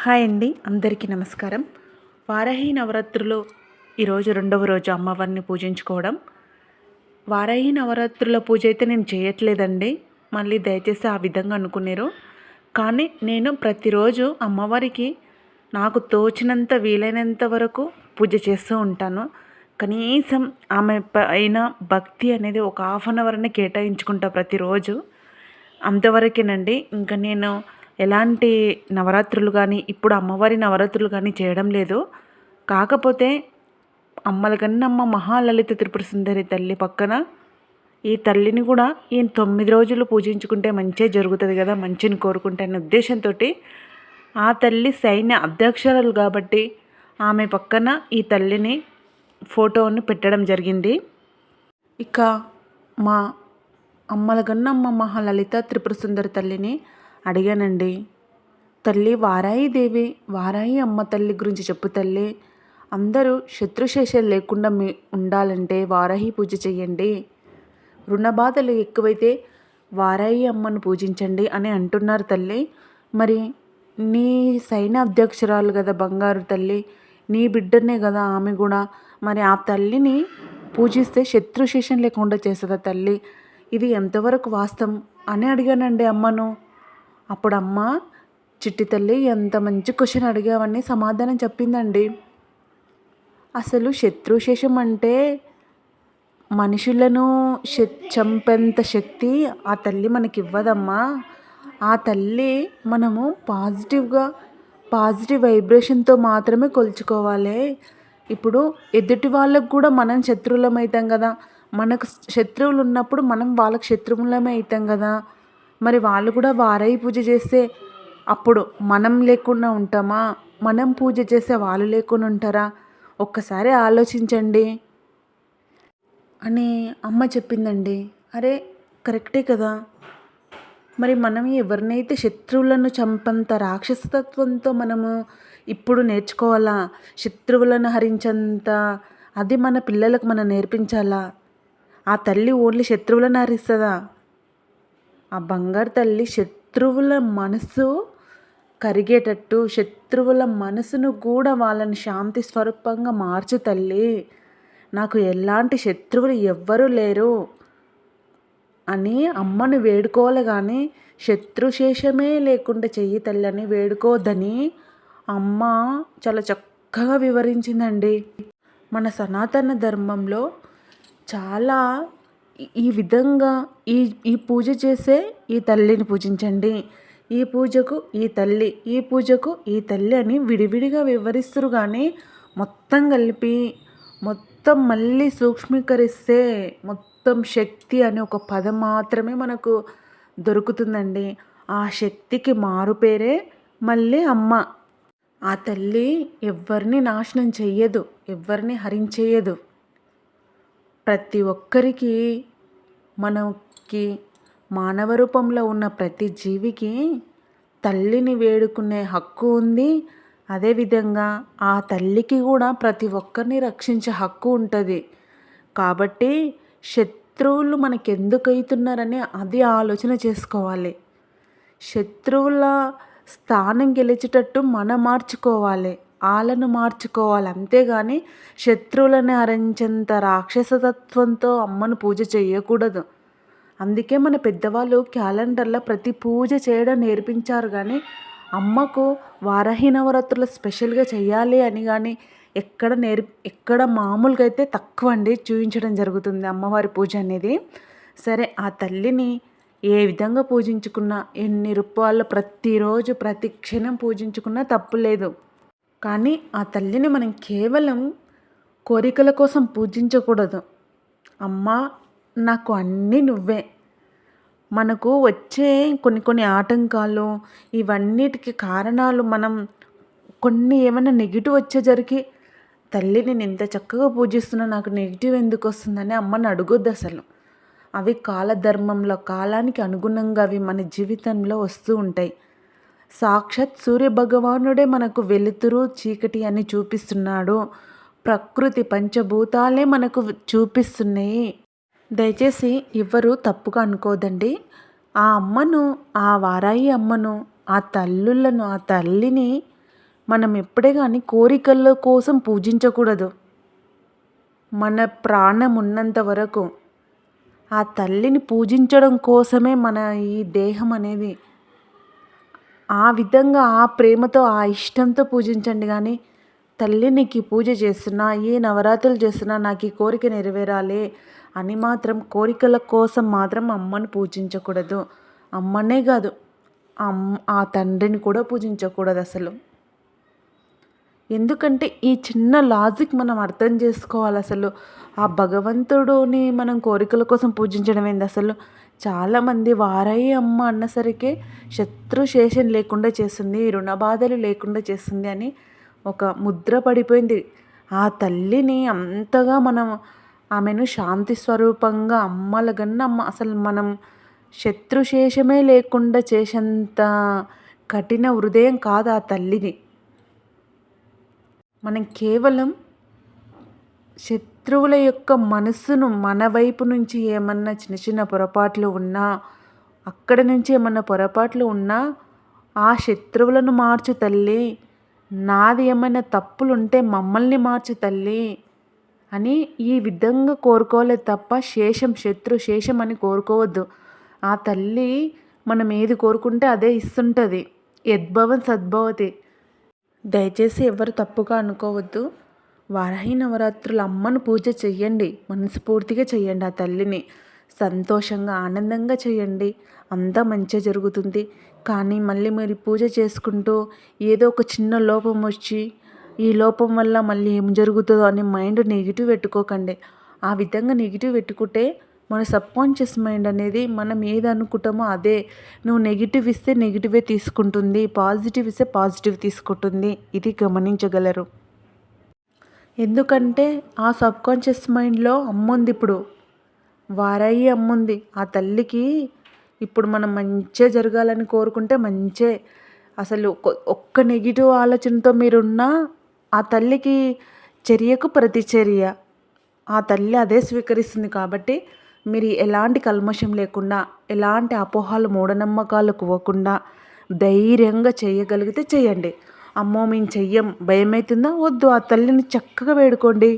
Hi అండి, అందరికీ నమస్కారం. వారాహి నవరాత్రులు ఈరోజు రెండవ రోజు అమ్మవారిని పూజించుకోవడం. వారాహి నవరాత్రుల పూజ అయితే నేను చేయట్లేదండి, మళ్ళీ దయచేసి ఆ విధంగా అనుకున్నారు. కానీ నేను ప్రతిరోజు అమ్మవారికి నాకు తోచినంత వీలైనంత వరకు పూజ చేస్తూ ఉంటాను. కనీసం ఆమె పైన భక్తి అనేది ఒక హాఫ్ అన్ అవర్ని కేటాయించుకుంటా ప్రతిరోజు. అంతవరకేనండి. ఇంకా నేను ఎలాంటి నవరాత్రులు కానీ ఇప్పుడు అమ్మవారి నవరాత్రులు కానీ చేయడం లేదు. కాకపోతే అమ్మల కన్నమ్మ మహాలలిత త్రిపుర సుందరి తల్లి పక్కన ఈ తల్లిని కూడా ఈ 9 రోజులు పూజించుకుంటే మంచే జరుగుతుంది కదా, మంచిని కోరుకుంటే అనే ఉద్దేశంతో ఆ తల్లి సైన్య అధ్యక్షురాలు కాబట్టి ఆమె పక్కన ఈ తల్లిని ఫోటోని పెట్టడం జరిగింది. ఇక మా అమ్మల గన్నమ్మ మహాలలిత త్రిపుర సుందరి తల్లిని అడిగానండి. తల్లి వారాయి దేవి, వారాయి అమ్మ తల్లి గురించి చెప్పు తల్లి. అందరూ శత్రుశేషాలు లేకుండా ఉండాలంటే వారాహి పూజ చెయ్యండి. రుణ బాధలు ఎక్కువైతే వారాయి అమ్మను పూజించండి అని అంటున్నారు తల్లి. మరి నీ సైన్య అధ్యక్షురాలు కదా బంగారు తల్లి, నీ బిడ్డనే కదా ఆమె కూడా. మరి ఆ తల్లిని పూజిస్తే శత్రుశేషం లేకుండా చేస్తుందా తల్లి? ఇది ఎంతవరకు వాస్తవం అని అడిగానండి అమ్మను. అప్పుడు అమ్మ, చిట్టి తల్లి ఎంత మంచి క్వశ్చన్ అడిగావని సమాధానం చెప్పిందండి. అసలు శత్రుశేషం అంటే మనుషులను చంపేంత శక్తి ఆ తల్లి మనకి ఇవ్వదమ్మా. ఆ తల్లి మనము పాజిటివ్ వైబ్రేషన్తో మాత్రమే కొలుచుకోవాలి. ఇప్పుడు ఎదుటి వాళ్ళకు కూడా మనం శత్రువులం అవుతాం కదా, మనకు శత్రువులు ఉన్నప్పుడు మనం వాళ్ళకి శత్రువులమే అవుతాం కదా. మరి వాళ్ళు కూడా వారాయి పూజ చేస్తే అప్పుడు మనం లేకుండా ఉంటామా? మనం పూజ చేస్తే వాళ్ళు లేకుండా ఉంటారా? ఒక్కసారి ఆలోచించండి అని అమ్మ చెప్పిందండి. అరే కరెక్టే కదా. మరి మనం ఎవరినైతే శత్రువులను చంపంత రాక్షసతత్వంతో మనము ఇప్పుడు నేర్చుకోవాలా? శత్రువులను హరించంత అది మన పిల్లలకు మనం నేర్పించాలా? ఆ తల్లి ఓన్లీ శత్రువులను హరిస్తుందా? ఆ బంగారు తల్లి శత్రువుల మనసు కరిగేటట్టు, శత్రువుల మనసును కూడా వాళ్ళని శాంతి స్వరూపంగా మార్చు తల్లి. నాకు ఎలాంటి శత్రువులు ఎవ్వరూ లేరు అని అమ్మను వేడుకోవాలి. కానీ శత్రుశేషమే లేకుండా చెయ్యి తల్లి అని వేడుకోవద్దని అమ్మ చాలా చక్కగా వివరించిందండి. మన సనాతన ధర్మంలో చాలా ఈ విధంగా ఈ పూజ చేసే ఈ తల్లిని పూజించండి, ఈ పూజకు ఈ తల్లి, ఈ పూజకు ఈ తల్లి అని విడివిడిగా వివరిస్తారు. కానీ మొత్తం కలిపి మొత్తం మళ్ళీ సూక్ష్మీకరిస్తే మొత్తం శక్తి అనే ఒక పదం మాత్రమే మనకు దొరుకుతుందండి. ఆ శక్తికి మారు పేరే మళ్ళీ అమ్మ. ఆ తల్లి ఎవరిని నాశనం చెయ్యదు, ఎవరిని హరించేయదు. ప్రతి ఒక్కరికి, మనకి మానవ రూపంలో ఉన్న ప్రతి జీవికి తల్లిని వేడుకునే హక్కు ఉంది. అదేవిధంగా ఆ తల్లికి కూడా ప్రతి ఒక్కరిని రక్షించే హక్కు ఉంటుంది. కాబట్టి శత్రువులు మనకి ఎందుకు అవుతున్నారని అది ఆలోచన చేసుకోవాలి. శత్రువుల స్థానం గెలిచేటట్టు మనం మార్చుకోవాలి, వాళ్ళను మార్చుకోవాలి. అంతేగాని శత్రువులను హరించేంత రాక్షసతత్వంతో అమ్మను పూజ చేయకూడదు. అందుకే మన పెద్దవాళ్ళు క్యాలెండర్లో ప్రతి పూజ చేయడం నేర్పించారు. కానీ అమ్మకు వారాహి నవరాత్రులు స్పెషల్గా చేయాలి అని కానీ ఎక్కడ మామూలుగా అయితే తక్కువ అండి చూపించడం జరుగుతుంది అమ్మవారి పూజ అనేది. సరే, ఆ తల్లిని ఏ విధంగా పూజించుకున్నా, ఎన్ని రూపాయలు ప్రతిరోజు ప్రతి క్షణం పూజించుకున్నా తప్పు లేదు. కానీ ఆ తల్లిని మనం కేవలం కోరికల కోసం పూజించకూడదు. అమ్మ నాకు అన్నీ నువ్వే. మనకు వచ్చే కొన్ని ఆటంకాలు, ఇవన్నిటికి కారణాలు మనం కొన్ని ఏమైనా నెగిటివ్ వచ్చేసరికి తల్లిని నేను ఇంత చక్కగా పూజిస్తున్నా, నాకు నెగిటివ్ ఎందుకు వస్తుందని అమ్మని అడగొద్దు అసలు. అవి కాలధర్మంలో కాలానికి అనుగుణంగా అవి మన జీవితంలో వస్తూ ఉంటాయి. సాక్షాత్ సూర్యభగవానుడే మనకు వెలుతురు చీకటి అని చూపిస్తున్నాడు. ప్రకృతి పంచభూతాలే మనకు చూపిస్తున్నాయి. దయచేసి ఎవ్వరూ తప్పుగా అనుకోదండి. ఆ అమ్మను, ఆ వారాయి అమ్మను, ఆ తల్లులను, ఆ తల్లిని మనం ఎప్పుడే కానీ కోరికల కోసం పూజించకూడదు. మన ప్రాణం ఉన్నంత వరకు ఆ తల్లిని పూజించడం కోసమే మన ఈ దేహం అనేది. ఆ విధంగా ఆ ప్రేమతో, ఆ ఇష్టంతో పూజించండి గానీ, తల్లి నీకు ఈ పూజ చేస్తున్నా, ఏ నవరాత్రులు చేస్తున్నా నాకు ఈ కోరిక నెరవేరాలి అని మాత్రం కోరికల కోసం మాత్రం అమ్మను పూజించకూడదు. అమ్మనే కాదు, ఆ తండ్రిని కూడా పూజించకూడదసలు. ఎందుకంటే ఈ చిన్న లాజిక్ మనం అర్థం చేసుకోవాలసలు. ఆ భగవంతుడిని మనం కోరికల కోసం పూజించడం ఏందసలు? చాలామంది వారాయి అమ్మ అన్నసరికే శత్రుశేషం లేకుండా చేస్తుంది, రుణబాధలు లేకుండా చేస్తుంది అని ఒక ముద్ర పడిపోయింది. ఆ తల్లిని అంతగా మనం ఆమెను శాంతి స్వరూపంగా అమ్మలగన్న అసలు మనం శత్రుశేషమే లేకుండా చేసేంత కఠిన హృదయం కాదు ఆ తల్లిది. మనం కేవలం శత్రువుల యొక్క మనస్సును మన వైపు నుంచి ఏమన్నా చిన్న చిన్న పొరపాట్లు ఉన్నా, అక్కడ నుంచి ఏమన్నా పొరపాట్లు ఉన్నా, ఆ శత్రువులను మార్చు తల్లి, నాది ఏమైనా తప్పులుంటే మమ్మల్ని మార్చు తల్లి అని ఈ విధంగా కోరుకోవాలి తప్ప శత్రు శేషం అని కోరుకోవద్దు. ఆ తల్లి మనం ఏది కోరుకుంటే అదే ఇస్తుంటుంది. యద్భవం సద్భవతి. దయచేసి ఎవరు తప్పుగా అనుకోవద్దు. వారాహి నవరాత్రులు అమ్మను పూజ చెయ్యండి, మనస్ఫూర్తిగా చెయ్యండి. ఆ తల్లిని సంతోషంగా ఆనందంగా చేయండి, అంతా మంచిగా జరుగుతుంది. కానీ మళ్ళీ మీరు పూజ చేసుకుంటూ ఏదో ఒక చిన్న లోపం వచ్చి ఈ లోపం వల్ల మళ్ళీ ఏం జరుగుతుందో అని మైండ్ నెగిటివ్ పెట్టుకోకండి. ఆ విధంగా నెగిటివ్ పెట్టుకుంటే మన సబ్కాన్షియస్ మైండ్ అనేది మనం ఏది అనుకుంటామో అదే. నువ్వు నెగిటివ్ ఇస్తే నెగిటివే తీసుకుంటుంది, పాజిటివ్ ఇస్తే పాజిటివ్ తీసుకుంటుంది. ఇది గమనించగలరు. ఎందుకంటే ఆ సబ్కాన్షియస్ మైండ్లో అమ్ముంది. ఇప్పుడు వారాయి అమ్ముంది. ఆ తల్లికి ఇప్పుడు మనం మంచిగా జరగాలని కోరుకుంటే మంచే. అసలు ఒక్క నెగిటివ్ ఆలోచనతో మీరున్నా ఆ తల్లికి చర్యకు ప్రతిచర్య ఆ తల్లి అదే స్వీకరిస్తుంది. కాబట్టి మీరు ఎలాంటి కల్మషం లేకుండా, ఎలాంటి అపోహలు మూఢనమ్మకాలకు పోకుండా ధైర్యంగా చేయగలిగితే చేయండి. అమ్మో మేము చెయ్యం భయమవుతుందా, వద్దు, ఆ తల్లిని చక్కగా వేడుకోండి.